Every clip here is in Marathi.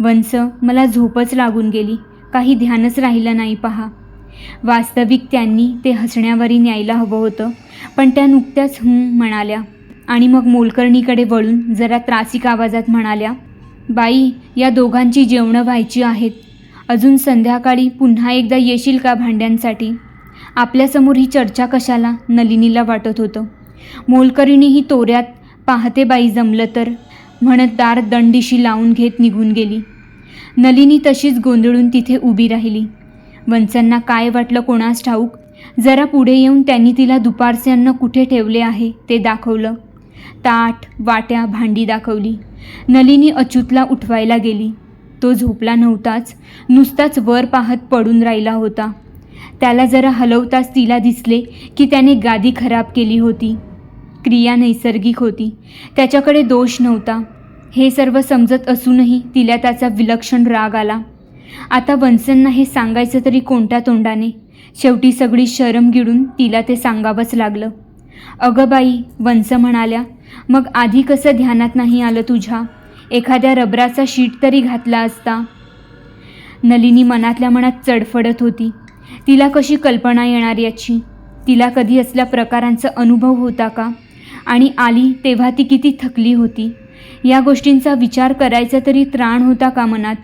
वंस, मला झोपच लागून गेली, काही ध्यानच राहिलं नाही पहा. वास्तविक त्यांनी ते हसण्यावरी न्यायला हवं होतं, पण त्या नुकत्याच म्हणाल्या आणि मग मोलकरणीकडे वळून जरा त्रासिक आवाजात म्हणाल्या, बाई, या दोघांची जेवणं व्हायची आहेत. अजून संध्याकाळी पुन्हा एकदा येशील का भांड्यांसाठी? आपल्यासमोर ही चर्चा कशाला, नलिनीला वाटत होतं. मोलकरीणी ही तोऱ्यात पाहते बाई जमलं तर म्हणत दार दंडिशी लावून घेत निघून गेली. नलिनी तशीच गोंधळून तिथे उभी राहिली. वंसांना काय वाटलं कोणास ठाऊक. जरा पुढे येऊन त्यांनी तिला दुपारचे अन्न कुठे ठेवले आहे ते दाखवलं. ताट, वाट्या, भांडी दाखवली. नलिनी अच्युतला उठवायला गेली. तो झोपला नव्हताच, नुसताच वर पाहत पडून राहिला होता. त्याला जरा हलवताच तिला दिसले की त्याने गादी खराब केली होती. क्रिया नैसर्गिक होती, त्याच्याकडे दोष नव्हता. हे सर्व समजत असूनही तिला त्याचा विलक्षण राग आला. आता वंसांना हे सांगायचं तरी कोणत्या तोंडाने? शेवटी सगळी शरम गिळून तिला ते सांगावंच लागलं. अगं बाई, वंस म्हणाल्या, मग आधी कसं ध्यानात नाही आलं तुझ्या? एखाद्या रबराचा शीट तरी घातला असता. नलिनी मनातल्या मनात चडफडत होती. तिला कशी कल्पना येणार याची? तिला कधी असल्या प्रकारांचा अनुभव होता का? आणि आली तेव्हा ती किती थकली होती. या गोष्टींचा विचार करायचा तरी त्राण होता का मनात?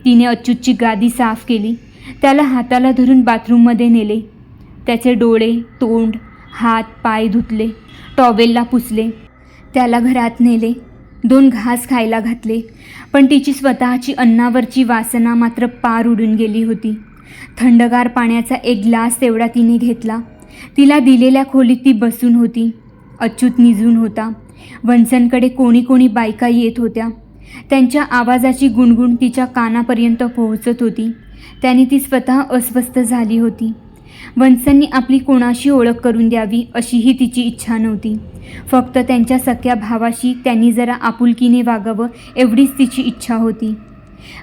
तिने अच्युतची गादी साफ केली. त्याला हाताला धरून बाथरूममध्ये नेले. त्याचे डोळे, तोंड, हात, पाय धुतले, टॉवेलला पुसले. त्याला घरात नेले. 2 घास खायला घातले. पण तिची स्वतःची अन्नावरची वासना मात्र पार उडून गेली होती. थंडगार पाण्याचा एक ग्लास तेवढा तिने घेतला. तिला दिलेल्या खोलीत ती बसून होती. अच्युत निजून होता. वंसांकडे कोणी कोणी बायका येत होत्या. त्यांच्या आवाजाची गुणगुण तिच्या कानापर्यंत पोहोचत होती. त्याने ती स्वतः अस्वस्थ झाली होती. वंसांनी आपली कोणाशी ओळख करून द्यावी अशीही तिची इच्छा नव्हती. फक्त त्यांच्या सख्या भावाशी त्यांनी जरा आपुलकीने वागावं एवढीच तिची इच्छा होती.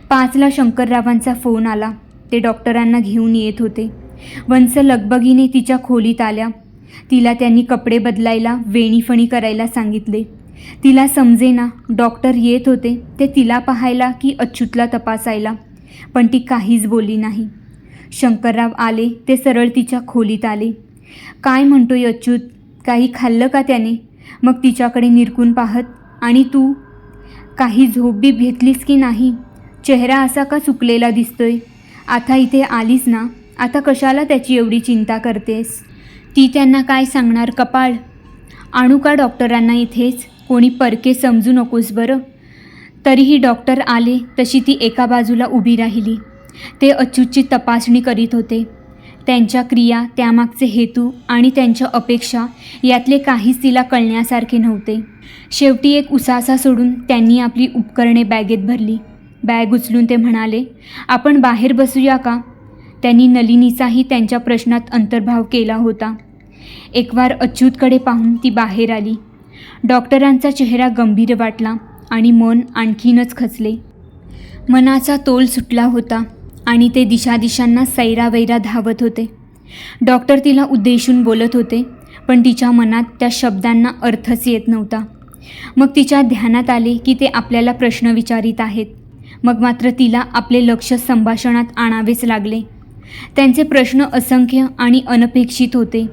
5ला शंकररावांचा फोन आला. ते डॉक्टरांना घेऊन येत होते. वंस लगबगीने तिच्या खोलीत आल्या. तिला त्यांनी कपडे बदलायला, वेणीफणी करायला सांगितले. तिला समजेना, डॉक्टर येत होते ते तिला पाहायला की अच्युतला तपासायला. पण ती काहीच बोलली नाही. शंकरराव आले ते सरळ तिच्या खोलीत आले. काय म्हणतोय अच्युत? काही खाल्लं का त्याने? मग तिच्याकडे निरखून पाहत, आणि तू काही झोप बी घेतलीस की नाही? चेहरा असा का सुकलेला दिसतोय? आता इथे आलीस ना, आता कशाला त्याची एवढी चिंता करतेस? ती त्यांना काय सांगणार कपाळ? आणू का डॉक्टरांना इथेच? कोणी परके समजू नकोस बरं. तरीही डॉक्टर आले तशी ती एका बाजूला उभी राहिली. ते अच्युतची तपासणी करीत होते. त्यांच्या क्रिया, त्यामागचे हेतू आणि त्यांच्या अपेक्षा यातले काहीच तिला कळण्यासारखे नव्हते. शेवटी एक उसासा सोडून त्यांनी आपली उपकरणे बॅगेत भरली. बॅग उचलून ते म्हणाले, आपण बाहेर बसूया का? त्यांनी नलिनीचाही त्यांच्या प्रश्नात अंतर्भाव केला होता. एकवार अच्युतकडे पाहून ती बाहेर आली. डॉक्टरांचा चेहरा गंभीर वाटला आणि मन आणखीनच खचले. मनाचा तोल सुटला होता आणि ते दिशादिशांना सैरावैरा धावत होते. डॉक्टर तिला उद्देशून बोलत होते, पण तिच्या मनात त्या शब्दांना अर्थच येत नव्हता. मग तिच्या ध्यानात आले की ते आपल्याला प्रश्न विचारित आहेत. मग मात्र तिला आपले लक्ष संभाषणात आणावेच लागले. त्यांचे प्रश्न असंख्य आणि अनपेक्षित होते.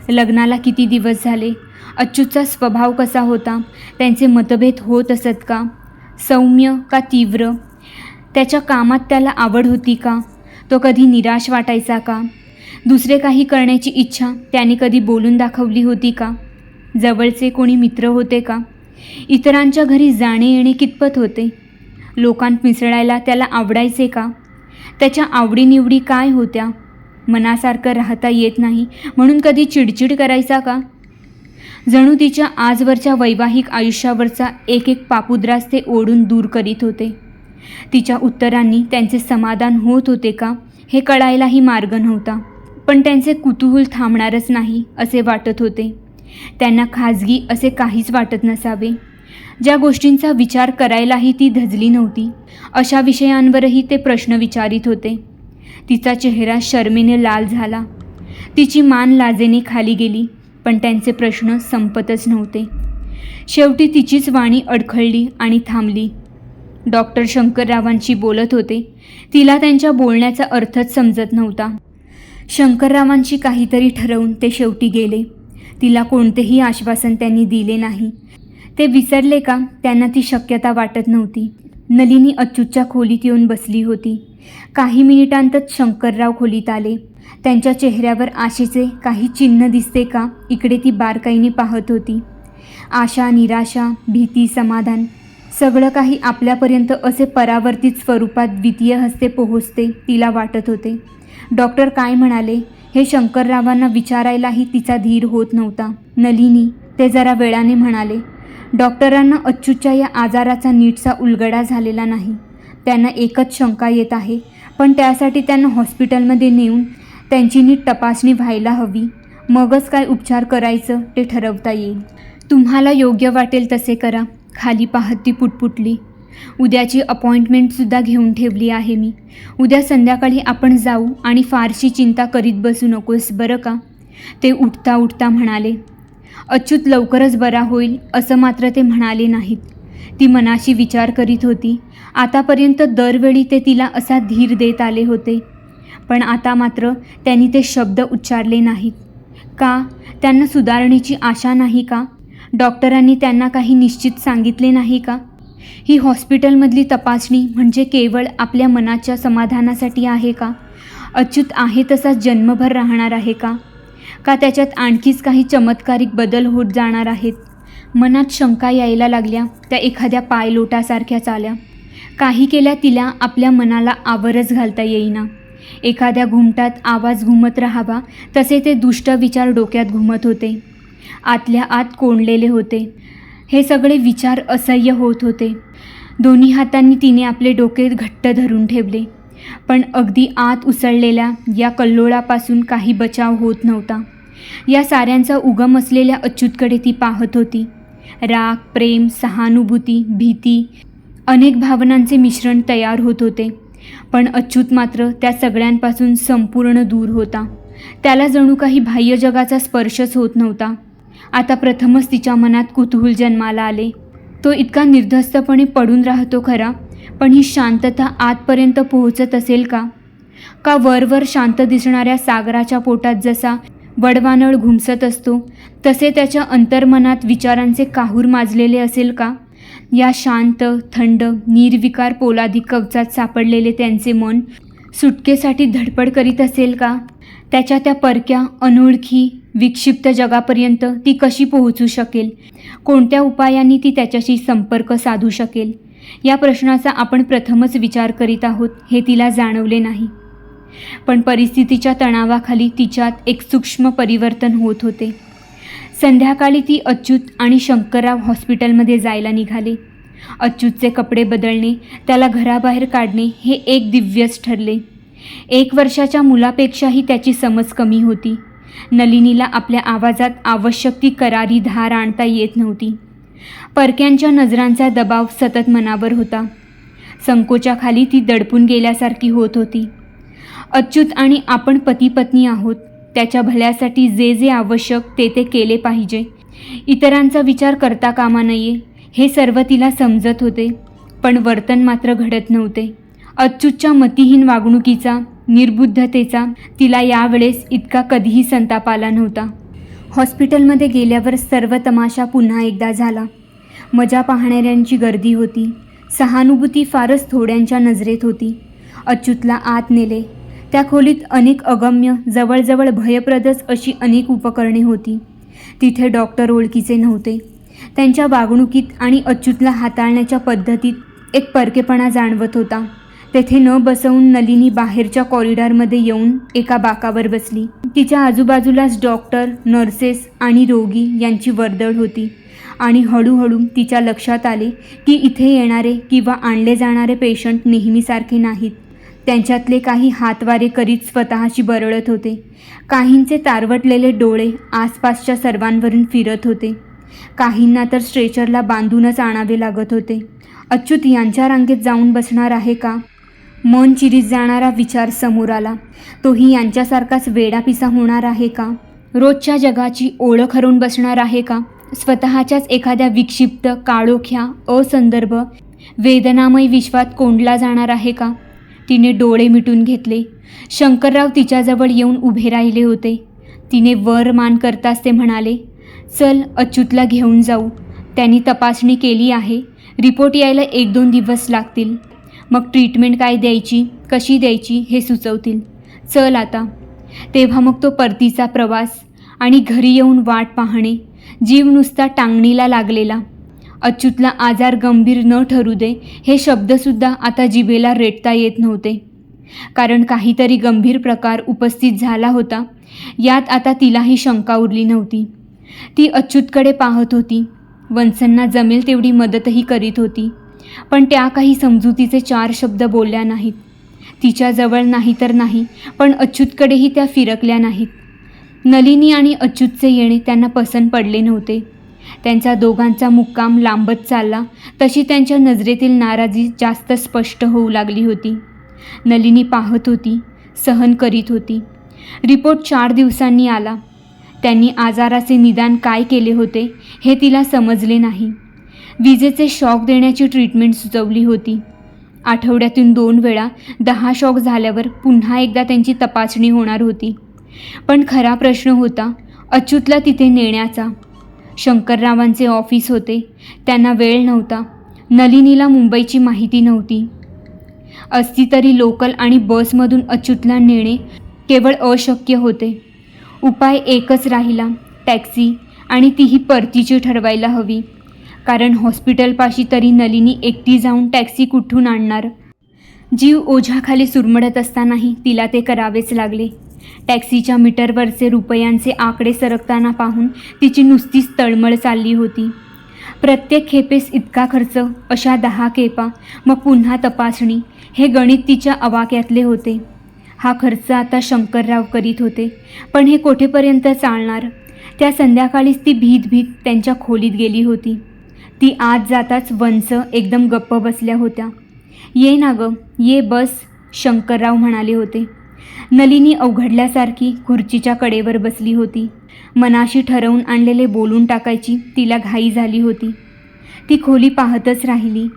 लग्नाला किती दिवस झाले? अच्युतचा स्वभाव कसा होता? त्यांचे मतभेद होत असत का? सौम्य का तीव्र? त्याच्या कामात त्याला आवड होती का? तो कधी निराश वाटायचा का? दुसरे काही करण्याची इच्छा त्याने कधी बोलून दाखवली होती का? जवळचे कोणी मित्र होते का? इतरांच्या घरी जाणे येणे कितपत होते? लोकांत मिसळायला त्याला आवडायचे का? त्याच्या आवडीनिवडी काय होत्या? मनासारखं राहता येत नाही म्हणून कधी चिडचिड करायचा का? जणू तिच्या आजवरच्या वैवाहिक आयुष्यावरचा एक एक पापुद्रास ते ओढून दूर करीत होते. तिच्या उत्तरांनी त्यांचे समाधान होत होते का हे कळायलाही मार्ग नव्हता. पण त्यांचे कुतूहल थांबणारच नाही असे वाटत होते. त्यांना खाजगी असे काहीच वाटत नसावे. ज्या गोष्टींचा विचार करायलाही ती धजली नव्हती अशा विषयांवरही ते प्रश्न विचारित होते. तिचा चेहरा शरमेने लाल झाला. तिची मान लाजेने खाली गेली. पण त्यांचे प्रश्न संपतच नव्हते. शेवटी तिचीच वाणी अडखळली आणि थांबली. डॉक्टर शंकररावांशी बोलत होते. तिला त्यांच्या बोलण्याचा अर्थच समजत नव्हता. शंकररावांशी काहीतरी ठरवून ते शेवटी गेले. तिला कोणतेही आश्वासन त्यांनी दिले नाही. ते विसरले का त्यांना ती शक्यता वाटत नव्हती. नलिनी अच्युतच्या खोलीत येऊन बसली होती. काही मिनिटांतच शंकरराव खोलीत आले. त्यांच्या चेहऱ्यावर आशेचे काही चिन्ह दिसते का इकडे ती बारकाईने पाहत होती. आशा, निराशा, भीती, समाधान सगळं काही आपल्यापर्यंत असे परावर्तित स्वरूपात द्वितीय हस्ते पोहोचते तिला वाटत होते. डॉक्टर काय म्हणाले हे शंकररावांना विचारायलाही तिचा धीर होत नव्हता. नलिनी, ते जरा वेळाने म्हणाले. डॉक्टरांना अच्युतच्या या आजाराचा नीटसा उलगडा झालेला नाही. त्यांना एकच शंका येत आहे, पण त्यासाठी त्यांना हॉस्पिटलमध्ये नेऊन त्यांची नीट तपासणी व्हायला हवी. मगच काय उपचार करायचं ते ठरवता येईल. तुम्हाला योग्य वाटेल तसे करा. खाली पाहत ती पुटपुटली. उद्याची अपॉइंटमेंटसुद्धा घेऊन ठेवली आहे मी. उद्या संध्याकाळी आपण जाऊ आणि फारशी चिंता करीत बसू नकोस बरं का, ते उठता उठता म्हणाले. अच्युत लवकरच बरा होईल असं मात्र ते म्हणाले नाहीत. ती मनाशी विचार करीत होती. आतापर्यंत दरवेळी ते तिला असा धीर देत आले होते, पण आता मात्र त्यांनी ते शब्द उच्चारले नाहीत. का? त्यांना सुधारणेची आशा नाही का? डॉक्टरांनी त्यांना काही निश्चित सांगितले नाही का? ही हॉस्पिटलमधली तपासणी म्हणजे केवळ आपल्या मनाच्या समाधानासाठी आहे का? अच्युत आहे तसा जन्मभर राहणार आहे का? का त्याच्यात आणखीच काही चमत्कारिक बदल होत जाणार आहेत? मनात शंका यायला लागल्या. त्या एखाद्या पायलोटासारख्याच आल्या. काही केल्या तिला आपल्या मनाला आवरच घालता येईना. एखाद्या घुमटात आवाज घुमत राहावा तसे ते दुष्ट विचार डोक्यात घुमत होते. आतल्या आत कोंडलेले होते. हे सगळे विचार असह्य होत होते. दोन्ही हातांनी तिने आपले डोके घट्ट धरून ठेवले, पण अगदी आत उसळलेल्या या कल्लोळापासून काही बचाव होत नव्हता. या साऱ्यांचा उगम असलेल्या अच्युतकडे ती पाहत होती. राग, प्रेम, सहानुभूती, भीती, अनेक भावनांचे मिश्रण तयार होत होते. पण अच्युत मात्र त्या सगळ्यांपासून संपूर्ण दूर होता. त्याला जणू काही बाह्य जगाचा स्पर्शच होत नव्हता. आता प्रथमच तिच्या मनात कुतूहल जन्माला आले. तो इतका निर्धास्तपणे पडून राहतो खरा, पण ही शांतता आतपर्यंत पोहोचत असेल का? का वरवर शांत दिसणाऱ्या सागराच्या पोटात जसा वडवानळ घुमसत असतो तसे त्याच्या अंतर्मनात विचारांचे काहूर माजलेले असेल का? या शांत, थंड, निर्विकार पोलादी कवचात सापडलेले त्यांचे मन सुटकेसाठी धडपड करीत असेल का? त्याच्या त्या परक्या, अनोळखी, विक्षिप्त जगापर्यंत ती कशी पोहोचू शकेल? कोणत्या उपायांनी ती त्याच्याशी संपर्क साधू शकेल? या प्रश्नाचा आपण प्रथमच विचार करीत आहोत हे तिला जाणवले नाही. पण परिस्थितीच्या तणावाखाली तिच्यात एक सूक्ष्म परिवर्तन होत होते. संध्याकाळी ती अच्युत आणि शंकरराव हॉस्पिटलमध्ये जायला निघाले. अच्युतचे कपडे बदलणे, त्याला घराबाहेर काढणे हे एक दिव्यच ठरले. 1 वर्षाच्या मुलापेक्षाही त्याची समज कमी होती. नलिनीला आपल्या आवाजात आवश्यक ती करारी धार आणता येत नव्हती. परक्यांच्या नजरांचा दबाव सतत मनावर होता. संकोचाखाली ती दडपून गेल्यासारखी होत होती. अच्युत आणि आपण पती पत्नी आहोत. त्याच्या भल्यासाठी जे जे आवश्यक ते केले पाहिजे. इतरांचा विचार करता कामा नये हे सर्व तिला समजत होते, पण वर्तन मात्र घडत नव्हते. अच्युतच्या मतिहीन वागणुकीचा, निर्बुद्धतेचा तिला यावेळेस इतका कधीही संताप आला नव्हता. हॉस्पिटलमध्ये गेल्यावर सर्व तमाशा पुन्हा एकदा झाला. मजा पाहणाऱ्यांची गर्दी होती. सहानुभूती फारच थोड्यांच्या नजरेत होती. अच्युतला आत नेले. त्या खोलीत अनेक अगम्य, जवळजवळ भयप्रदच अशी अनेक उपकरणे होती. तिथे डॉक्टर ओळखीचे नव्हते. त्यांच्या वागणुकीत आणि अच्युतला हाताळण्याच्या पद्धतीत एक परकेपणा जाणवत होता. तेथे न बसवून नलिनी बाहेरच्या कॉरिडॉरमध्ये येऊन एका बाकावर बसली. तिच्या आजूबाजूलाच डॉक्टर, नर्सेस आणि रोगी यांची वर्दळ होती. आणि हळूहळू तिच्या लक्षात आले की इथे येणारे किंवा आणले जाणारे पेशंट नेहमीसारखे नाहीत. त्यांच्यातले काही हातवारे करीत स्वतःशी बरळत होते. काहींचे तारवटलेले डोळे आसपासच्या सर्वांवरून फिरत होते. काहींना तर स्ट्रेचरला बांधूनच आणावे लागत होते. अच्युत यांच्या रांगेत जाऊन बसणार आहे का? मन चिरीत जाणारा विचार समोर आला. तोही यांच्यासारखाच वेडापिसा होणार आहे का? रोजच्या जगाची ओळख हरवून बसणार आहे का? स्वतःच्याच एखाद्या विक्षिप्त, काळोख्या, असंदर्भ, वेदनामय विश्वात कोंडला जाणार आहे का? तिने डोळे मिटून घेतले. शंकरराव तिच्याजवळ येऊन उभे राहिले होते. तिने वर मान करताच ते म्हणाले, चल अच्युतला घेऊन जाऊ. त्यांनी तपासणी केली आहे. रिपोर्ट यायला 1-2 दिवस लागतील. मग ट्रीटमेंट काय द्यायची, कशी द्यायची हे सुचवतील. चल आता. तेव्हा मग तो परतीचा प्रवास आणि घरी येऊन वाट पाहणे. जीव नुसता टांगणीला लागलेला. अच्युतला आजार गंभीर न ठरू दे हे शब्दसुद्धा आता जिभेला रेटता येत नव्हते. कारण काहीतरी गंभीर प्रकार उपस्थित झाला होता यात आता तिलाही शंका उरली नव्हती. ती अच्युतकडे पाहत होती. वत्संना जमेल तेवढी मदतही करीत होती. पण त्या काही समजुतीचे 4 शब्द बोलल्या नाहीत. तिच्याजवळ नाही तर नाही, पण अच्युतकडेही त्या फिरकल्या नाहीत. नलिनी आणि अच्युतचे येणे त्यांना पसंत पडले नव्हते. त्यांचा दोघांचा मुक्काम लांबत चालला तशी त्यांच्या नजरेतील नाराजी जास्त स्पष्ट होऊ लागली होती. नलिनी पाहत होती, सहन करीत होती. रिपोर्ट 4 दिवसांनी आला. त्यांनी आजाराचे निदान काय केले होते हे तिला समजले नाही. विजेचे शॉक देण्याची ट्रीटमेंट सुचवली होती. आठवड्यातून 2 वेळा 10 शॉक झाल्यावर पुन्हा एकदा त्यांची तपासणी होणार होती. पण खरा प्रश्न होता अच्युतला तिथे नेण्याचा. शंकररावांचे ऑफिस होते. त्यांना वेळ नव्हता. नलिनीला मुंबईची माहिती नव्हती. असती तरी लोकल आणि बसमधून अच्युतला नेणे केवळ अशक्य होते. उपाय एकच राहिला, टॅक्सी, आणि तीही परतीची ठरवायला हवी. कारण हॉस्पिटलपाशी तरी नलिनी एकटी जाऊन टॅक्सी कुठून आणणार? जीव ओझ्याखाली सुरमडत असतानाही तिला ते करावेच लागले. टॅक्सीच्या मीटरवरचे रुपयांचे आकडे सरकताना पाहून तिची नुसतीच तळमळ चालली होती. प्रत्येक खेपेस इतका खर्च, अशा 10 खेपा, मग पुन्हा तपासणी, हे गणित तिच्या आवाक्यातले होते. हा खर्च आता शंकरराव करीत होते, पण हे कोठेपर्यंत चालणार? त्या संध्याकाळीच ती भीत त्यांच्या खोलीत गेली होती. ती आत जाताच वंस एकदम गप्प बसल्या होत्या. ये ना गं, ये बस, शंकरराव म्हणाले होते. नलिनी अवघडल्यासारखी खुर्चीच्या कडेवर बसली होती. मनाशी ठरवून आणलेले बोलून टाकायची तिला घाई झाली होती. ती खोली पाहतच राहिली.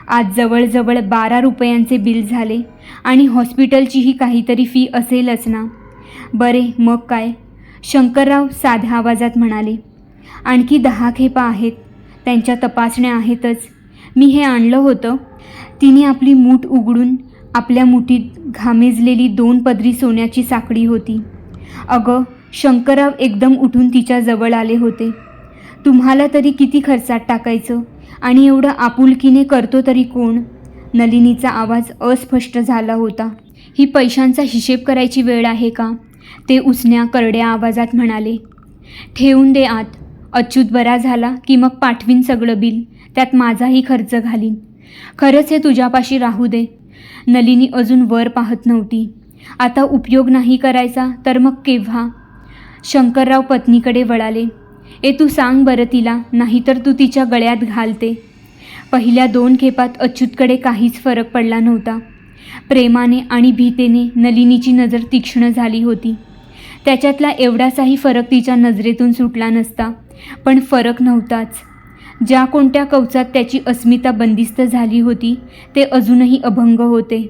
आज जवळजवळ 12 रुपयांचे बिल झाले आणि हॉस्पिटलचीही काहीतरी फी असेलच ना. बरे, मग काय? शंकरराव साध्या आवाजात म्हणाले. आणखी 10 खेपा आहेत. त्यांच्या तपासण्या आहेतच. मी हे आणलं होतं. तिने आपली मूठ उघडून आपल्या मुठीत घामेजलेली 2 पदरी सोन्याची साखळी होती. अगं, शंकरराव एकदम उठून तिच्या जवळ आले होते. तुम्हाला तरी किती खर्चात टाकायचं आणि एवढं आपुलकीने करतो तरी कोण? नलिनीचा आवाज अस्पष्ट झाला होता. ही पैशांचा हिशेब करायची वेळ आहे का? ते उसन्या करड्या आवाजात म्हणाले. ठेवून दे आत. अच्युत बरा झाला की मग पाठवीन सगळं बिल. त्यात माझाही खर्च घालीन. खरंच हे तुझ्यापाशी राहू दे. नलिनी अजून वर पाहत नव्हती. आता उपयोग नाही करायचा तर मग केव्हा? शंकरराव पत्नीकडे वळाले. तू सांग बरं तिला, नाहीतर तू तिच्या गळ्यात घालते. पहिल्या 2 खेपात अच्युतकडे काहीच फरक पडला नव्हता. प्रेमाने आणि भीतेने नलिनीची नजर तीक्ष्ण झाली होती. त्याच्यातला एवढासाही फरक तिच्या नजरेतून सुटला नसता, पण फरक नव्हताच. ज्या कोणत्या कवचात त्याची अस्मिता बंदिस्त झाली होती ते अजूनही अभंग होते.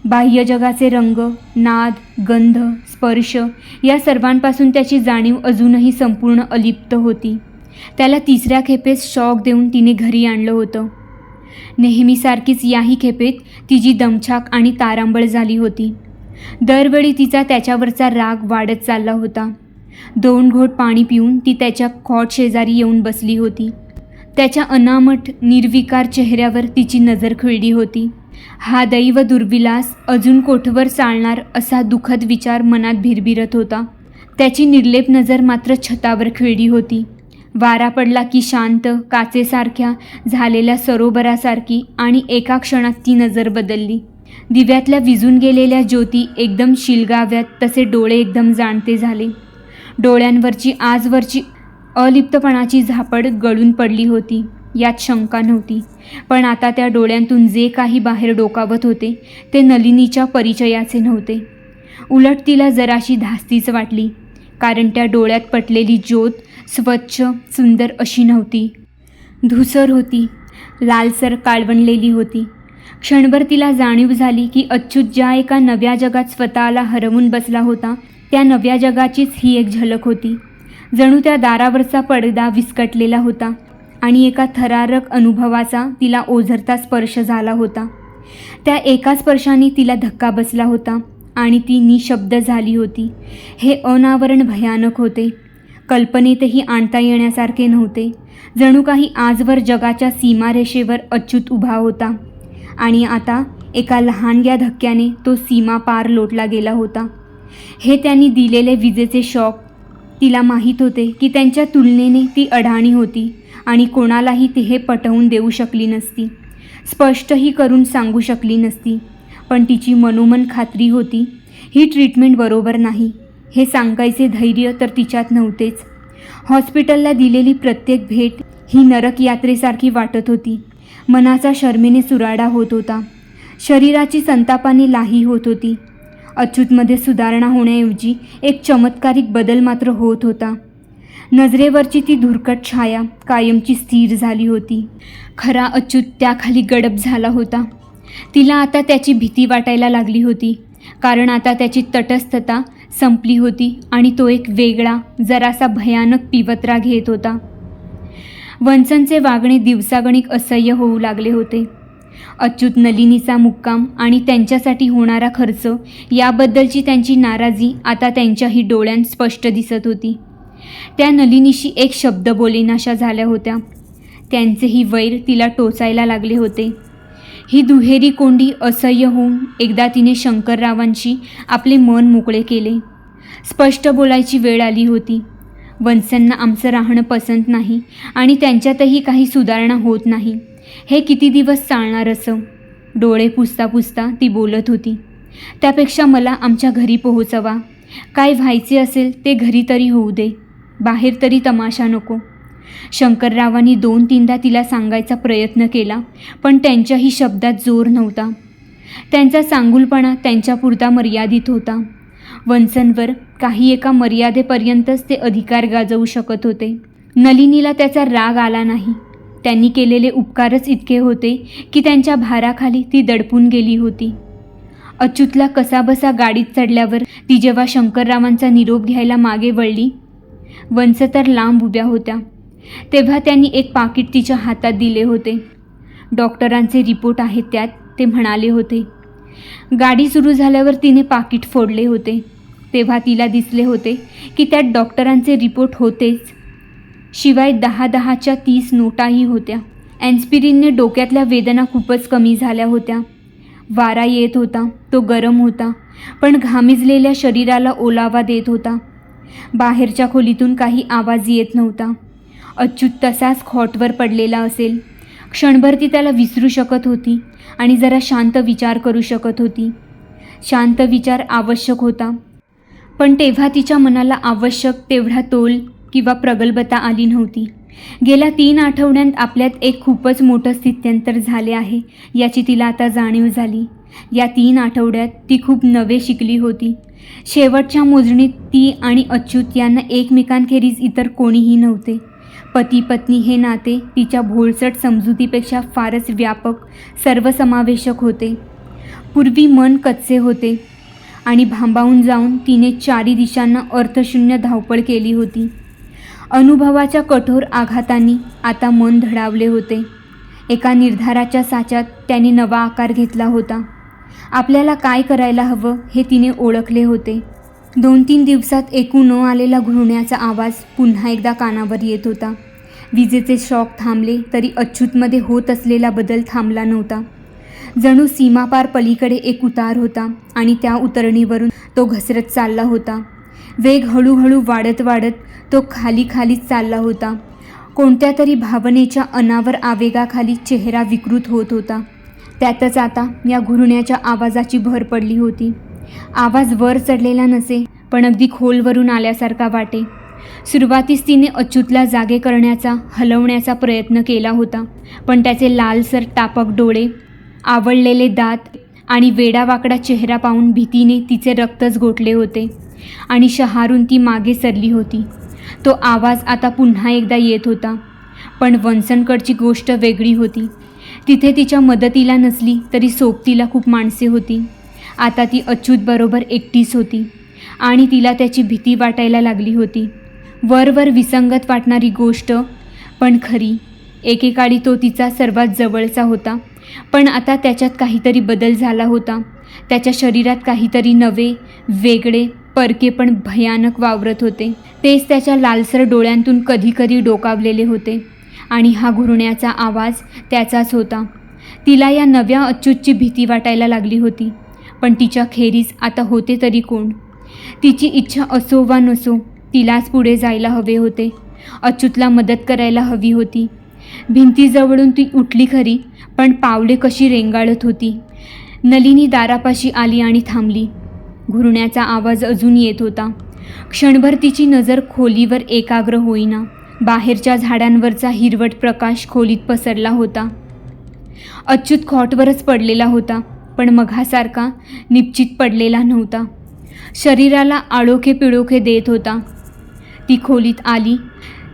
बाह्य जगाचे रंग, नाद, गंध, स्पर्श या सर्वांपासून त्याची जाणीव अजूनही संपूर्ण अलिप्त होती. त्याला 3ऱ्या खेपेस शॉक देऊन तिने घरी आणलं होतं. नेहमीसारखीच याही खेपेत तिची दमछाक आणि तारांबळ झाली होती. दरवेळी तिचा त्याच्यावरचा राग वाढत चालला होता. 2 घोट पाणी पिऊन ती त्याच्या खॉट शेजारी येऊन बसली होती. त्याच्या अनामठ निर्विकार चेहऱ्यावर तिची नजर खिळली होती. हा दैव दुर्विलास अजून कोठवर चालणार असा दुःखद विचार मनात भिरभिरत होता. त्याची निर्लेप नजर मात्र छतावर खिळली होती. वारा पडला की शांत काचेसारख्या झालेल्या सरोवरासारखी, आणि एका क्षणात ती नजर बदलली. दिव्यातल्या विजून गेलेल्या ज्योती एकदम शिलगाव्यात, तसे डोळे एकदम जाणते झाले. डोळ्यांवरची आजवरची अलिप्तपणाची झापड गळून पडली होती, यात शंका नव्हती. पण आता त्या डोळ्यांतून जे काही बाहेर डोकावत होते ते नलिनीच्या परिचयाचे नव्हते. उलट तिला जराशी धास्तीच वाटली, कारण त्या डोळ्यात पटलेली ज्योत स्वच्छ सुंदर अशी नव्हती. धूसर होती. लालसर काळवंडलेली होती. क्षणभर तिला जाणीव झाली की अच्युत ज्या एका नव्या जगात स्वतःला हरवून बसला होता त्या नव्या जगाचीच ही एक झलक होती. जणू त्या दारावरचा पडदा विस्कटलेला होता आणि एका थरारक अनुभवाचा तिला ओझरता स्पर्श झाला होता. त्या एका स्पर्शाने तिला धक्का बसला होता आणि ती निशब्द झाली होती. हे अनावरण भयानक होते. कल्पनेतही आणता येण्यासारखे नव्हते. जणू काही आजवर जगाच्या सीमारेषेवर अच्युत उभा होता आणि आता एका लहानग्या धक्क्याने तो सीमा पार लोटला गेला होता. हे त्यांनी दिलेले विजेचे शॉक. तिला माहीत होते की त्यांच्या तुलनेने ती अडाणी होती आणि कोणालाही ती हे पटवून देऊ शकली नसती, स्पष्टही करून सांगू शकली नसती. पण तिची मनोमन खात्री होती ही ट्रीटमेंट बरोबर नाही. हे सांगायचे धैर्य तर तिच्यात नव्हतेच. हॉस्पिटलला दिलेली प्रत्येक भेट ही नरक यात्रेसारखी वाटत होती. मनाचा शर्मेने सुराडा होत होता. शरीराची संतापाने लाही होत होती. अच्युतमध्ये सुधारणा होण्याऐवजी एक चमत्कारिक बदल मात्र होत होता. नजरेवरची ती धुरकट छाया कायमची स्थिर झाली होती. खरा अच्युत त्याखाली गडप झाला होता. तिला आता त्याची भीती वाटायला लागली होती, कारण आता त्याची तटस्थता संपली होती आणि तो एक वेगळा, जरासा भयानक पिवत्रा घेत होता. वन्सनचे वागणे दिवसागणिक असह्य होऊ लागले होते. अच्युत, नलिनीचा मुक्काम आणि त्यांच्यासाठी होणारा खर्च याबद्दलची त्यांची नाराजी आता त्यांच्याही डोळ्यांत स्पष्ट दिसत होती. त्या नलिनीशी एक शब्द बोलेनाशा झाल्या होत्या. त्यांचेही वैर तिला टोचायला लागले होते. ही दुहेरी कोंडी असह्य होऊन एकदा तिने शंकररावांशी आपले मन मोकळे केले. स्पष्ट बोलायची वेळ आली होती. वन्सनना आमचं राहणं पसंत नाही आणि त्यांच्यातही काही सुधारणा होत नाही. हे किती दिवस चालणार असं? डोळे पुसता पुसता ती बोलत होती. त्यापेक्षा मला आमच्या घरी पोहोचवा. काय व्हायचे असेल ते घरी तरी होऊ दे, बाहेर तरी तमाशा नको. शंकररावांनी 2-3दा तिला सांगायचा प्रयत्न केला, पण त्यांच्याही शब्दात जोर नव्हता. त्यांचा चांगुलपणा त्यांच्यापुरता मर्यादित होता. वन्सनवर काही एका मर्यादेपर्यंतच ते अधिकार गाजवू शकत होते. नलिनीला त्याचा राग आला नाही. त्यांनी केलेले उपकारच इतके होते की त्यांच्या भाराखाली ती दडपून गेली होती. अच्युतला कसाबसा गाडीत चढल्यावर ती जेव्हा शंकररावांचा निरोप घ्यायला मागे वळली, वन्स तर लांब उभ्या होत्या. तेव्हा त्यांनी एक पाकीट तिच्या हातात दिले होते. डॉक्टरांचे रिपोर्ट आहेत त्यात, ते म्हणाले होते. गाडी सुरू झाल्यावर तिने पाकीट फोडले होते. तेव्हा तिला दिसले होते की त्यात डॉक्टरांचे रिपोर्ट होतेच, शिवाय 10-10च्या 30 नोटाही होत्या. ॲन्स्पिरिनने डोक्यातल्या वेदना खूपच कमी झाल्या होत्या. वारा येत होता, तो गरम होता, पण घामिजलेल्या शरीराला ओलावा देत होता. बाहेरच्या खोलीतून काही आवाज येत नव्हता. अच्युत तसाच खॉटवर पडलेला असेल. क्षणभर ती त्याला विसरू शकत होती आणि जरा शांत विचार करू शकत होती. शांत विचार आवश्यक होता, पण तेव्हा तिच्या मनाला आवश्यक तेवढा तोल किंवा प्रगल्भता आली नव्हती. गेल्या 3 आठवड्यांत आपल्यात एक खूपच मोठं स्थित्यंतर झाले आहे याची तिला आता जाणीव झाली. या 3 आठवड्यात ती खूप नवे शिकली होती. शेवटच्या मोजणीत ती आणि अच्युत यांना एकमेकांखेरीज इतर कोणीही नव्हते. पती पत्नी हे नाते तिच्या भोळसट समजुतीपेक्षा फारच व्यापक, सर्वसमावेशक होते. पूर्वी मन कच्चे होते आणि भांबावून जाऊन तिने 4 दिशांना अर्थशून्य धावपळ केली होती. अनुभवाच्या कठोर आघातांनी आता मन धडावले होते. एका निर्धाराच्या साच्यात त्याने नवा आकार घेतला होता. आपल्याला काय करायला हवं हे तिने ओळखले होते. 2-3 दिवसात ऐकू न आलेला घुरण्याचा आवाज पुन्हा एकदा कानावर येत होता. विजेचे शॉक थांबले तरी अच्युतमध्ये होत असलेला बदल थांबला नव्हता. जणू सीमापार पलीकडे एक उतार होता आणि त्या उतरणीवरून तो घसरत चालला होता. वेग हळूहळू वाढत वाढत तो खालीच चालला होता. कोणत्या तरी भावनेच्या अनावर आवेगाखाली चेहरा विकृत होत होता. त्यातच आता या घुरण्याच्या आवाजाची भर पडली होती. आवाज वर चढलेला नसे, पण अगदी खोलवरून आल्यासारखा वाटे. सुरुवातीस तिने अच्युतला जागे करण्याचा, हलवण्याचा प्रयत्न केला होता, पण त्याचे लालसर तापक डोळे, आवळलेले दात आणि वेडावाकडा चेहरा पाहून भीतीने तिचे रक्तच गोठले होते आणि शहारून ती मागे सरली होती. तो आवाज आता पुन्हा एकदा येत होता, पण वन्सनकडची गोष्ट वेगळी होती. तिथे तिच्या मदतीला नसली तरी सोबतीला खूप माणसे होती. आता ती अच्युतबरोबर एकटीच होती आणि तिला त्याची भीती वाटायला लागली होती. वरवर विसंगत वाटणारी गोष्ट पण खरी. एकेकाळी तो तिचा सर्वात जवळचा होता, पण आता त्याच्यात काहीतरी बदल झाला होता. त्याच्या शरीरात काहीतरी नवे, वेगळे, परके पण भयानक वावरत होते. तेच त्याच्या लालसर डोळ्यांतून कधीकधी डोकावलेले होते आणि हा घुरण्याचा आवाज त्याचाच होता. तिला या नव्या अच्युतची भीती वाटायला लागली होती. पण तिच्या खेरीज आता होते तरी कोण? तिची इच्छा असो वा नसो, तिलाच पुढे जायला हवे होते. अच्युतला मदत करायला हवी होती. भिंतीजवळून ती उठली खरी, पण पावले कशी रेंगाळत होती. नलिनी दारापाशी आली आणि थांबली. घुरण्याचा आवाज अजून येत होता. क्षणभर तिची नजर खोलीवर एकाग्र होईना. बाहेरच्या झाडांवरचा हिरवट प्रकाश खोलीत पसरला होता. अच्युत खॉटवरच पडलेला होता, पण मघासारखा निश्चित पडलेला नव्हता. शरीराला आळोखे पिळोखे देत होता. ती खोलीत आली,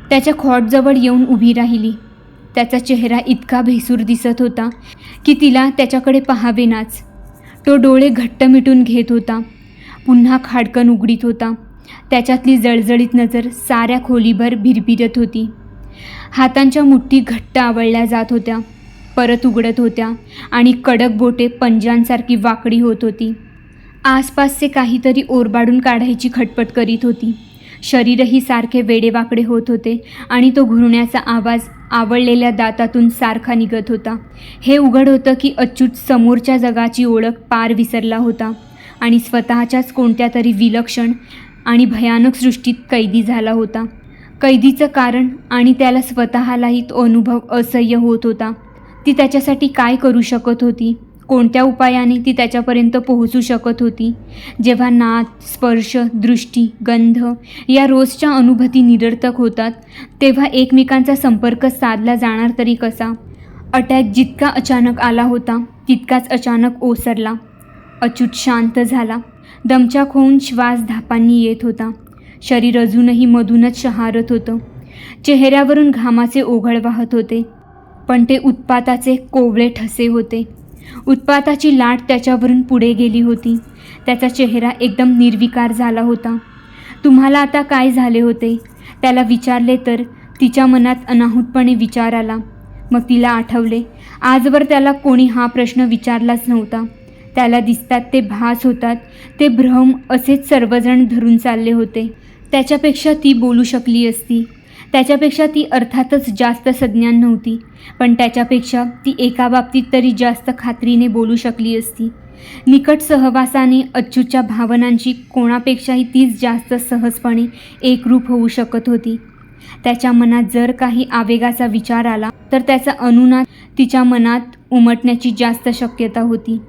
त्याच्या खॉटजवळ येऊन उभी राहिली. त्याचा चेहरा इतका भेसूर दिसत होता की तिला त्याच्याकडे पाहावेनाच. तो डोळे घट्ट मिटून घेत होता, पुन्हा खाडकन उघडीत होता. त्याच्यातली जळजळीत नजर साऱ्या खोलीभर भिरभिरत होती. हातांच्या मुठी घट्ट आवळल्या जात होत्या, परत उघडत होत्या आणि कडक बोटे पंजांसारखी वाकडी होत होती. आसपासचे काहीतरी ओरबाडून काढायची खटपट करीत होती. शरीरही सारखे वेडेवाकडे होत होते आणि तो घुरण्याचा आवाज आवळलेल्या दातातून सारखा निघत होता. हे उघड होतं की अच्युत समोरच्या जगाची ओळख पार विसरला होता आणि स्वतःच्याच कोणत्या तरी विलक्षण आणि भयानक सृष्टीत कैदी झाला होता. कैदीचं कारण आणि त्याला स्वतःलाही तो अनुभव असह्य होत होता. ती त्याच्यासाठी काय करू शकत होती? कोणत्या उपायाने ती त्याच्यापर्यंत पोहोचू शकत होती? जेव्हा नाद, स्पर्श, दृष्टी, गंध या रोजच्या अनुभूती निरर्थक होतात, तेव्हा एकमेकांचा संपर्क साधला जाणार तरी कसा? अटॅक जितका अचानक आला होता तितकाच अचानक ओसरला. अच्युत शांत झाला. दमछाक होऊन श्वास धापांनी येत होता. शरीर अजूनही मधूनच शहारत होतं. चेहऱ्यावरून घामाचे ओघळ वाहत होते, पण ते उत्पाताचे कोवळे ठसे होते. उत्पाताची लाट त्याच्यावरून पुढे गेली होती. त्याचा चेहरा एकदम निर्विकार झाला होता. तुम्हाला आता काय झाले होते? त्याला विचारले तर तिच्या मनात अनाहूतपणे विचार आला. मग तिला आठवले, आजवर त्याला कोणी हा प्रश्न विचारलाच नव्हता. त्याला दिसतात ते भास होतात, ते भ्रम असेच सर्वजण धरून चालले होते. त्याच्यापेक्षा ती बोलू शकली असती. त्याच्यापेक्षा ती अर्थातच जास्त सज्ञान नव्हती, पण त्याच्यापेक्षा ती एका बाबतीत तरी जास्त खात्रीने बोलू शकली असती. निकट सहवासाने अच्युतच्या भावनांची कोणापेक्षाही तीच जास्त सहजपणे एकरूप होऊ शकत होती. त्याच्या मनात जर काही आवेगाचा विचार आला तर त्याचा अनुनाद तिच्या मनात उमटण्याची जास्त शक्यता होती.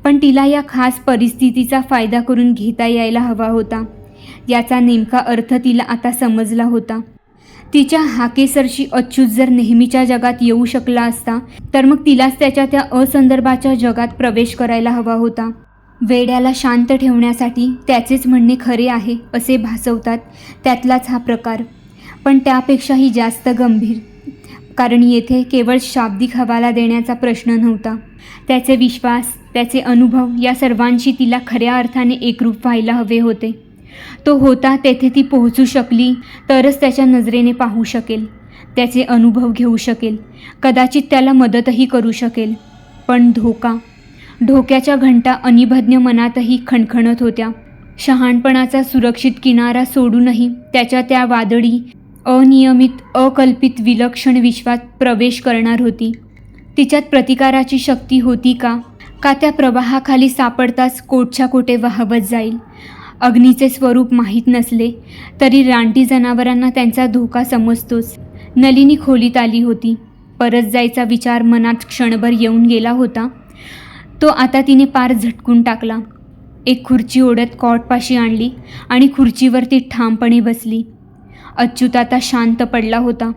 पण तिला या खास परिस्थितीचा फायदा करून घेता यायला हवा होता. याचा नेमका अर्थ तिला आता समजला होता. तिच्या हाकेसरशी अच्युत जर नेहमीच्या जगात येऊ शकला असता, तर मग तिलाच त्याच्या त्या असंदर्भाच्या जगात प्रवेश करायला हवा होता. वेड्याला शांत ठेवण्यासाठी त्याचेच म्हणणे खरे आहे असे भासवतात, त्यातलाच हा प्रकार. पण त्यापेक्षाही जास्त गंभीर, कारण येथे केवळ शाब्दिक हवाला देण्याचा प्रश्न नव्हता. त्याचे विश्वास, त्याचे अनुभव या सर्वांशी तिला खऱ्या अर्थाने एकरूप व्हायला हवे होते. तो होता तेथे ती पोहोचू शकली तरच त्याच्या नजरेने पाहू शकेल, त्याचे अनुभव घेऊ शकेल, कदाचित त्याला मदतही करू शकेल. पण धोक्याच्या घंटा अनिभज्ञ मनातही खणखणत होत्या. शहाणपणाचा सुरक्षित किनारा सोडूनही त्याच्या त्या वादळी, अनियमित, अकल्पित विलक्षण विश्वात प्रवेश करणार होती. तिच्यात प्रतिकाराची शक्ती होती का त्या प्रवाहाखाली सापडताच कोटच्या कोटे वाहवत जाईल. अग्नीचे स्वरूप माहीत नसले तरी रानटी जनावरांना त्यांचा धोका समजतोच. नलिनी खोलीत आली होती. परत जायचा विचार मनात क्षणभर येऊन गेला होता. तो आता तिने पार झटकून टाकला. एक खुर्ची ओढत कॉटपाशी आणली आणि खुर्चीवरती ठामपणे बसली. अच्युत आता शांत पडला होता.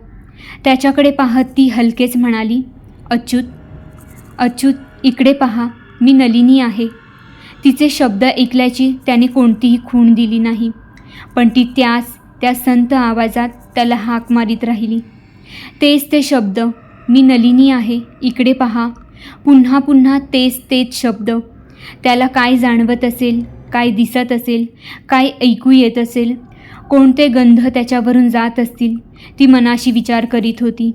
त्याच्याकडे पाहत ती हलकेच म्हणाली, अच्युत, इकडे पहा, मी नलिनी आहे. तिचे शब्द ऐकल्याची त्याने कोणतीही खूण दिली नाही, पण ती त्या संत आवाजात त्याला हाक मारीत राहिली. तेच ते शब्द, मी नलिनी आहे, इकडे पहा. पुन्हा पुन्हा तेच तेच शब्द. त्याला काय जाणवत असेल, काय दिसत असेल, काय ऐकू येत असेल, कोणते गंध त्याच्यावरून जात असतील, ती मनाशी विचार करीत होती.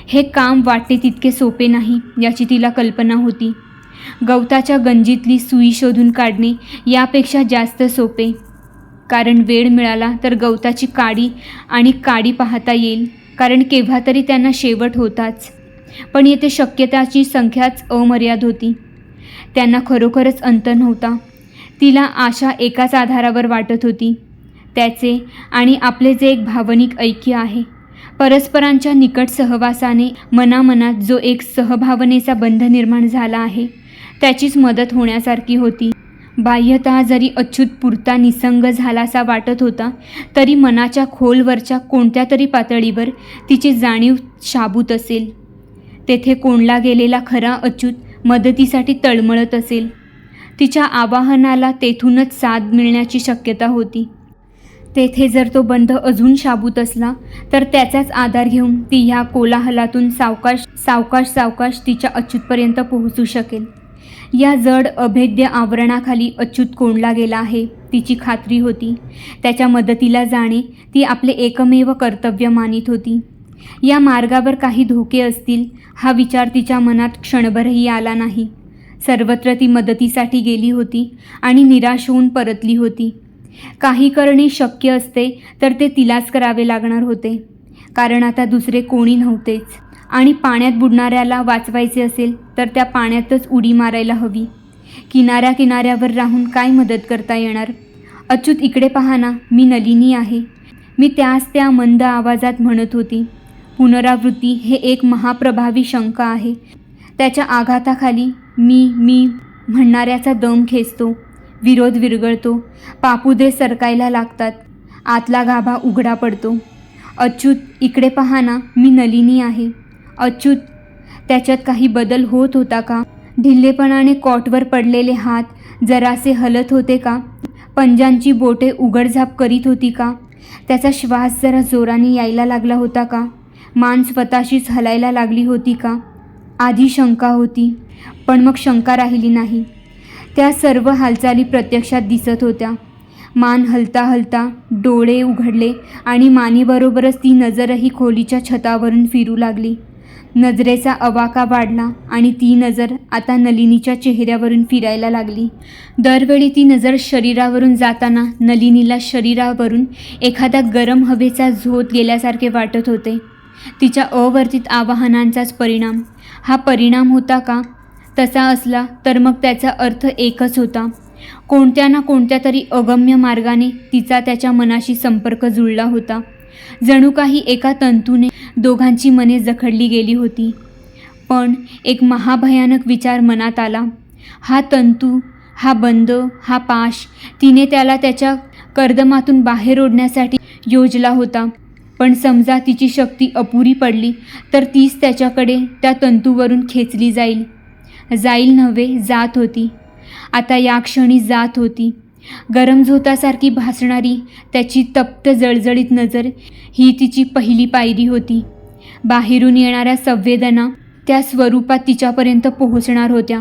हे काम वाटते तितके सोपे नाही याची तिला कल्पना होती. गवताच्या गंजीतली सुई शोधून काढणे यापेक्षा जास्त सोपे, कारण वेळ मिळाला तर गवताची काडी पाहता येईल, कारण केव्हा तरी त्यांना शेवट होताच. पण येथे शक्यताची संख्याच अमर्याद होती. त्यांना खरोखरच अंत नव्हता. तिला आशा एकाच आधारावर वाटत होती, त्याचे आणि आपले जे एक भावनिक ऐक्य आहे. परस्परांच्या निकट सहवासाने मनामनात जो एक सहभावनेचा बंध निर्माण झाला आहे, त्याचीच मदत होण्यासारखी होती. बाह्यतः जरी अच्युत पुरता निसंग झालासा वाटत होता, तरी मनाच्या खोलवरच्या कोणत्या तरी पातळीवर तिची जाणीव शाबूत असेल. तेथे कोणला गेलेला खरा अच्युत मदतीसाठी तळमळत असेल. तिच्या आवाहनाला तेथूनच साथ मिळण्याची शक्यता होती. तेथे जर तो बंध अजून शाबूत असला तर त्याचाच आधार घेऊन ती ह्या कोलाहलातून सावकाश तिच्या अच्युतपर्यंत पोहोचू शकेल. या जड अभेद्य आवरणाखाली अच्युत कोणला गेला आहे, तिची खात्री होती. त्याच्या मदतीला जाणे ती आपले एकमेव कर्तव्य मानित होती. या मार्गावर काही धोके असतील हा विचार तिच्या मनात क्षणभरही आला नाही. सर्वत्र ती मदतीसाठी गेली होती आणि निराश होऊन परतली होती. काही करणे शक्य असते तर ते तिलाच करावे लागणार होते, कारण आता दुसरे कोणी नव्हतेच. आणि पाण्यात बुडणाऱ्याला वाचवायचे असेल तर त्या पाण्यातच उडी मारायला हवी. किनाऱ्यावर राहून काय मदत करता येणार. अच्युत इकडे पहा ना, मी नलिनी आहे, मी त्या मंद आवाजात म्हणत होती. पुनरावृत्ती हे एक महाप्रभावी शंका आहे. त्याच्या आघाताखाली मी म्हणणाऱ्याचा दम खेचतो, विरोध विरगळतो, पापुद्रे सरकायला लागतात, आतला गाभा उघडा पडतो. अच्युत इकडे पहा ना, मी नलिनी आहे. अच्युत, त्याच्यात काही बदल होत होता का? ढिल्लेपणाने कॉटवर पडलेले हात जरासे हलत होते का? पंजांची बोटे उघडझाप करीत होती का? त्याचा श्वास जरा जोराने यायला लागला होता का? मान स्वतःशीच हलायला लागली होती का? आधी शंका होती, पण मग शंका राहिली नाही. त्या सर्व हालचाली प्रत्यक्षात दिसत होत्या. मान हलता हलता डोळे उघडले आणि मानेबरोबरच ती नजरही खोलीच्या छतावरून फिरू लागली. नजरेचा अवाका वाढला आणि ती नजर आता नलिनीच्या चेहऱ्यावरून फिरायला लागली. दरवेळी ती नजर शरीरावरून जाताना नलिनीला शरीरावरून एखादा गरम हवेचा झोत गेल्यासारखे वाटत होते. तिच्या अवर्तित आवाहनांचाच परिणाम. हा परिणाम होता का? तसा असला तर मग त्याचा अर्थ एकच होता. कोणत्या ना कोणत्या तरी अगम्य मार्गाने तिचा त्याच्या मनाशी संपर्क जुळला होता. जणू काही एका तंतूने दोघांची मने जखडली गेली होती. पण एक महाभयानक विचार मनात आला. हा तंतू, हा बंद, हा पाश तिने त्याला त्याच्या कर्दमातून बाहेर ओढण्यासाठी योजला होता. पण समजा तिची शक्ती अपुरी पडली तर तीच त्याच्याकडे त्या तंतूवरून खेचली जाईल नव्हे, जात होती. आता या क्षणी जात होती. गरम झोतासारखी भासणारी त्याची तप्त जळजळीत नजर ही तिची पहिली पायरी होती. बाहेरून येणाऱ्या संवेदना त्या स्वरूपात तिच्यापर्यंत पोहोचणार होत्या.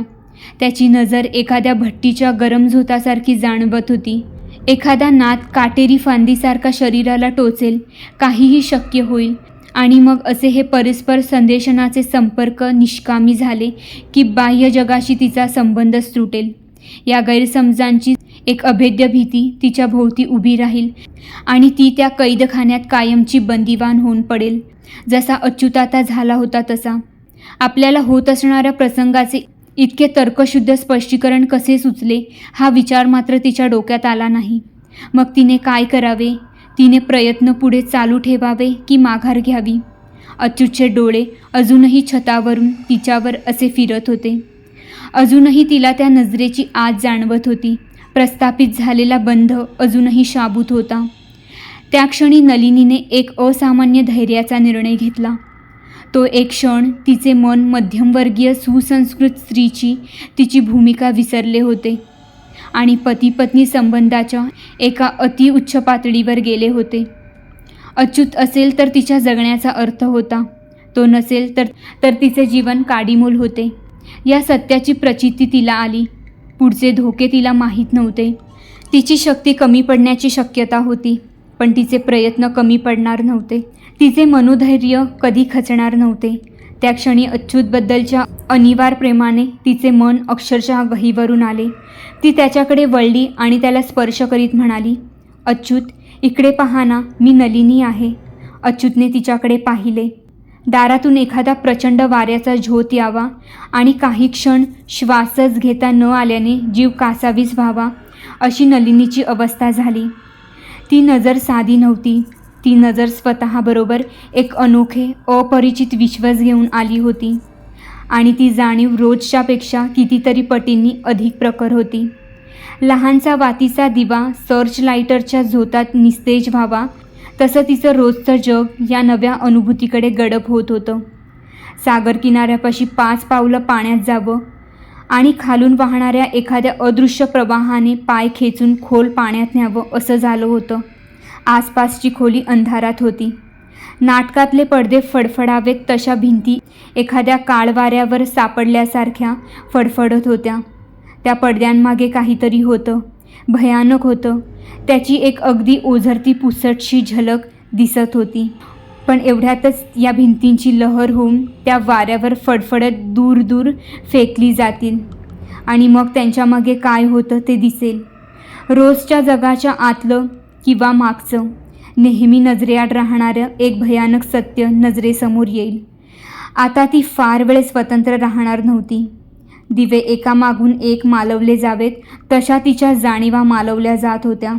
त्याची नजर एखाद्या भट्टीच्या गरम झोतासारखी जाणवत होती. एखादा नाद काटेरी फांदीसारखा शरीराला टोचेल, काहीही शक्य होईल. आणि मग असे हे परस्पर संदेशनाचे संपर्क निष्कामी झाले की बाह्य जगाशी तिचा संबंधच तुटेल. या गैरसमजांची एक अभेद्य भीती तिच्या भोवती उभी राहील आणि ती त्या कैदखान्यात कायमची बंदिवान होऊन पडेल, जसा अच्युत आता झाला होता तसा. आपल्याला होत असणाऱ्या प्रसंगाचे इतके तर्कशुद्ध स्पष्टीकरण कसे सुचले हा विचार मात्र तिच्या डोक्यात आला नाही. मग तिने काय करावे? तिने प्रयत्न पुढे चालू ठेवावे की माघार घ्यावी? अच्युतचे डोळे अजूनही छतावरून तिच्यावर असे फिरत होते. अजूनही तिला त्या नजरेची आत जाणवत होती. प्रस्थापित झालेला बंध अजूनही शाबूत होता. त्या क्षणी नलिनीने एक असामान्य धैर्याचा निर्णय घेतला. तो एक क्षण तिचे मन मध्यमवर्गीय सुसंस्कृत स्त्रीची तिची भूमिका विसरले होते आणि पती पत्नी संबंधाच्या एका अतिउच्च पातळीवर गेले होते. अच्युत असेल तर तिच्या जगण्याचा अर्थ होता. तो नसेल तर तिचे जीवन काडीमोल होते. या सत्याची प्रचिती तिला आली. पुढचे धोके तिला माहीत नव्हते. तिची शक्ती कमी पडण्याची शक्यता होती, पण तिचे प्रयत्न कमी पडणार नव्हते. तिचे मनोधैर्य कधी खचणार नव्हते. त्या क्षणी अच्युतबद्दलच्या अनिवार्य प्रेमाने तिचे मन अक्षरशः गहिवरून आले. ती त्याच्याकडे वळली आणि त्याला स्पर्श करीत म्हणाली, अच्युत, इकडे पहा ना, मी नलिनी आहे. अच्युतने तिच्याकडे पाहिले. दारातून एखादा प्रचंड वाऱ्याचा झोत यावा आणि काही क्षण श्वासच घेता न आल्याने जीव कासावीस व्हावा, अशी नलिनीची अवस्था झाली. ती नजर साधी नव्हती. ती नजर स्वतःबरोबर एक अनोखे अपरिचित विश्वास घेऊन आली होती आणि ती जाणीव रोजच्यापेक्षा कितीतरी पटींनी अधिक प्रखर होती. लहानसा वातीचा दिवा सर्च लाईटरच्या झोतात निस्तेज व्हावा तसं तिचं रोजचं जग या नव्या अनुभूतीकडे गडप होत होतं. सागर किनाऱ्यापाशी 5 पावलं पाण्यात जावं आणि खालून वाहणाऱ्या एखाद्या अदृश्य प्रवाहाने पाय खेचून खोल पाण्यात न्यावं असं झालं होतं. आसपासची खोली अंधारात होती. नाटकातले पडदे फडफडावेत तशा भिंती एखाद्या काळवाऱ्यावर सापडल्यासारख्या फडफडत होत्या. त्या पडद्यांमागे काहीतरी होतं, भयानक होतं. त्याची एक अगदी ओझरती पुसटशी झलक दिसत होती. पण एवढ्यातच या भिंतींची लहर होऊन त्या वाऱ्यावर फडफडत दूर दूर फेकली जातील आणि मग त्यांच्यामागे काय होतं ते दिसेल. रोजच्या जगाच्या आतलं किंवा मागचं नेहमी नजरेआड राहणारं एक भयानक सत्य नजरेसमोर येईल. आता ती फार वेळ स्वतंत्र राहणार नव्हती. दिवे एकामागून एक मालवले जावेत तशा तिच्या जाणीवा मालवल्या जात होत्या.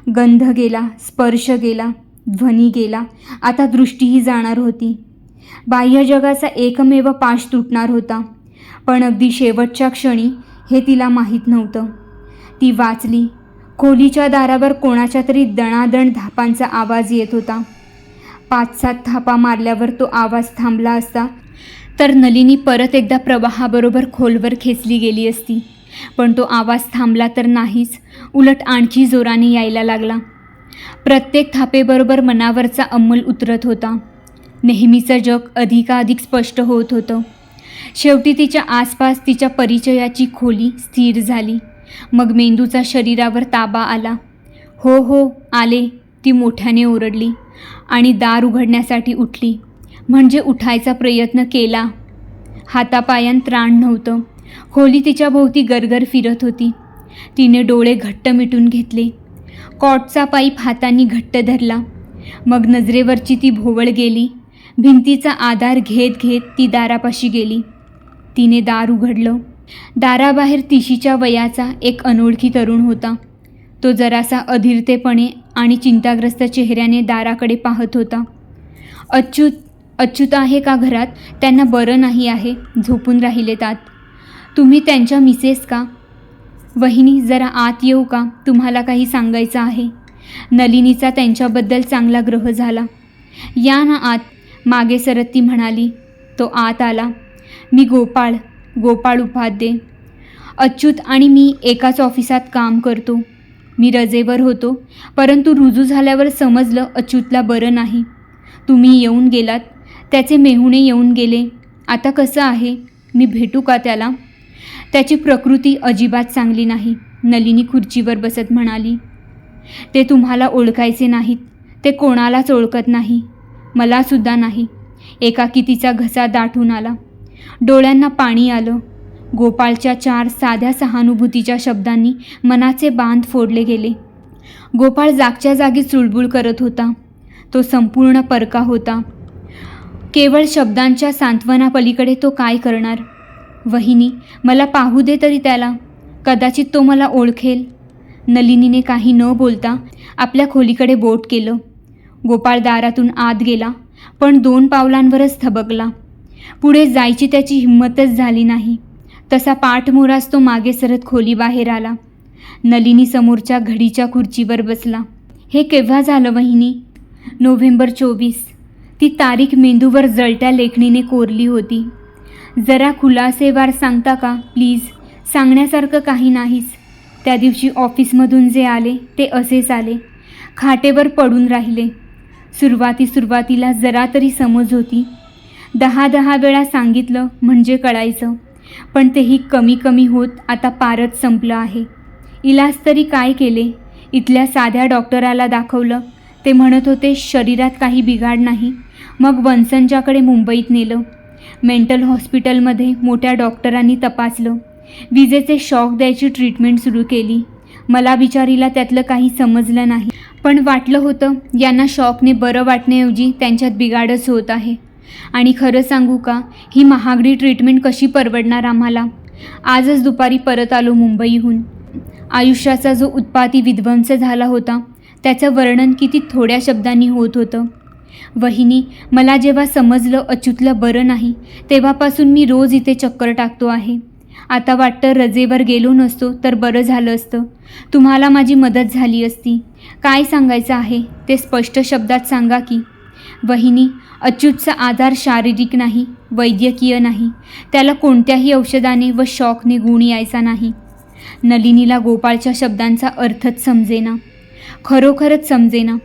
गंध गेला, स्पर्श गेला, ध्वनी गेला, आता दृष्टीही जाणार होती. बाह्य जगाचा एकमेव पाश तुटणार होता, पण अगदी शेवटच्या क्षणी हे तिला माहीत नव्हतं. ती वाचली. खोलीच्या दारावर कोणाच्या तरी दणादण धापांचा आवाज येत होता. 5-7 थापा मारल्यावर तो आवाज थांबला असता तर नलिनी परत एकदा प्रवाहाबरोबर खोलवर खेचली गेली असती. पण तो आवाज थांबला तर नाहीच, उलट आणखी जोराने यायला लागला. प्रत्येक थापेबरोबर मनावरचा अंमल उतरत होता. नेहमीचं जग अधिकाधिक स्पष्ट होत होतं. शेवटी तिच्या आसपास तिच्या परिचयाची खोली स्थिर झाली. मग मेंदूचा शरीरावर ताबा आला. हो हो आले, ती मोठ्याने ओरडली आणि दार उघडण्यासाठी उठली. म्हणजे उठायचा प्रयत्न केला. हातापायात त्राण नव्हतं. खोली तिच्या भोवती गरगर फिरत होती. तिने डोळे घट्ट मिटून घेतले. कॉटचा पाईप हातांनी घट्ट धरला. मग नजरेवरची ती भोवळ गेली. भिंतीचा आधार घेत घेत ती दारापाशी गेली. तिने दार उघडलं. दाराबाहेर 30च्या वयाचा एक अनोळखी तरुण होता. तो जरासा अधीरतेपणे आणि चिंताग्रस्त चेहऱ्याने दाराकडे पाहत होता. अच्युत आहे का घरात? त्यांना बरं नाही आहे, झोपून राहिलेत आत. तुम्ही त्यांच्या मिसेस का? वहिनी, जरा आत येऊ का? तुम्हाला काही सांगायचं आहे. नलिनीचा त्यांच्याबद्दल चांगला ग्रह झाला. या ना आत, मागे सरत ती म्हणाली. तो आत आला. मी गोपाळ उपाध्ये. अच्युत आणि मी एकाच ऑफिसात काम करतो. मी रजेवर होतो, परंतु रुजू झाल्यावर समजलं अच्युतला बरं नाही. तुम्ही येऊन गेलात. त्याचे मेहुणे येऊन गेले. आता कसं आहे? मी भेटू का त्याला? त्याची प्रकृती अजिबात चांगली नाही, नलिनी खुर्चीवर बसत म्हणाली. ते तुम्हाला ओळखायचे नाहीत. ते कोणालाच ओळखत नाही, मलासुद्धा नाही. एकाकी तिचा घसा दाटून आला. डोळ्यांना पाणी आलं. गोपाळच्या 4 साध्या सहानुभूतीच्या शब्दांनी मनाचे बांध फोडले गेले. गोपाळ जागच्या जागी चुळबुळ करत होता. तो संपूर्ण परका होता. केवळ शब्दांच्या सांत्वनापलीकडे तो काय करणार? वहिनी, मला पाहू दे तरी त्याला. कदाचित तो मला ओळखेल. नलिनीने काही न बोलता आपल्या खोलीकडे बोट केलं. गोपाळ दारातून आत गेला, पण 2 पावलांवरच थबकला. पुढे जायची त्याची हिंमतच झाली नाही. तसा पाठमोराच तो मागे सरत खोली बाहेर आला. नलिनी समोरच्या घडीच्या खुर्चीवर बसला. हे केव्हा झालं वहिनी? नोव्हेंबर 24. ती तारीख मेंदूवर जळत्या लेखणीने कोरली होती. जरा खुलासेवार सांगता का प्लीज? सांगण्यासारखं काही नाहीच. त्या दिवशी ऑफिसमधून जे आले ते असेच आले. खाटेवर पडून राहिले. सुरुवातीला जरा तरी समज होती. 10 वेळा सांगितलं म्हणजे कळायचं, पण तेही कमी कमी होत आता पारच संपलं आहे. इलाज तरी काय केले? इथल्या साध्या डॉक्टराला दाखवलं. ते म्हणत होते शरीरात काही बिघाड नाही. मग वनसनच्याकडे मुंबईत नेलं. मेंटल हॉस्पिटलमध्ये मोठ्या डॉक्टरांनी तपासलं. विजेचे शॉक द्यायची ट्रीटमेंट सुरू केली. मला बिचारीला त्यातलं काही समजलं नाही, पण वाटलं होतं यांना शॉकने बरं वाटण्याऐवजी त्यांच्यात बिघाडच होत आहे. आणि खरं सांगू का, ही महागडी ट्रीटमेंट कशी परवडणार आम्हाला? आजच दुपारी परत आलो मुंबईहून. आयुष्याचा जो उत्पाती विध्वंस झाला होता त्याचं वर्णन किती थोड्या शब्दांनी होत होतं. वहिनी, मला जेव्हा समजलं अच्युतलं बरं नाही, तेव्हापासून मी रोज इथे चक्कर टाकतो आहे. आता वाटतं रजेवर गेलो नसतो तर बरं झालं असतं. तुम्हाला माझी मदत झाली असती. काय सांगायचं आहे ते स्पष्ट शब्दात सांगा की. वहिनी, अच्युतचा आजार शारीरिक नाही, वैद्यकीय नाही. त्याला कोणत्याही औषधाने व शॉकने गुण यायचा नाही. नलिनीला गोपाळच्या शब्दांचा अर्थच समजेना, खरोखरच समजेना.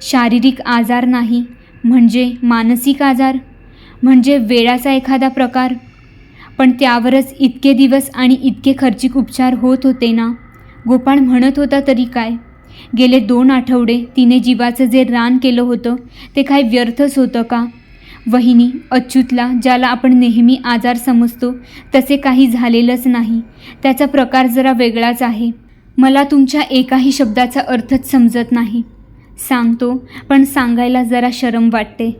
शारीरिक आजार नाही म्हणजे मानसिक आजार, म्हणजे वेळाचा एखादा प्रकार. पण त्यावरच इतके दिवस आणि इतके खर्चिक उपचार होत होते ना. गोपाळ म्हणत होता तरी काय? गेले 2 आठवडे तिने जीवाचं जे रान केलं होतं ते काय व्यर्थच होतं का? वहिनी, अच्युतला ज्याला आपण नेहमी आजार समजतो तसे काही झालेलंच नाही. त्याचा प्रकार जरा वेगळाच आहे. मला तुमच्या एकाही शब्दाचा अर्थच समजत नाही. सांगतो, पण सांगायला जरा शरम वाटते.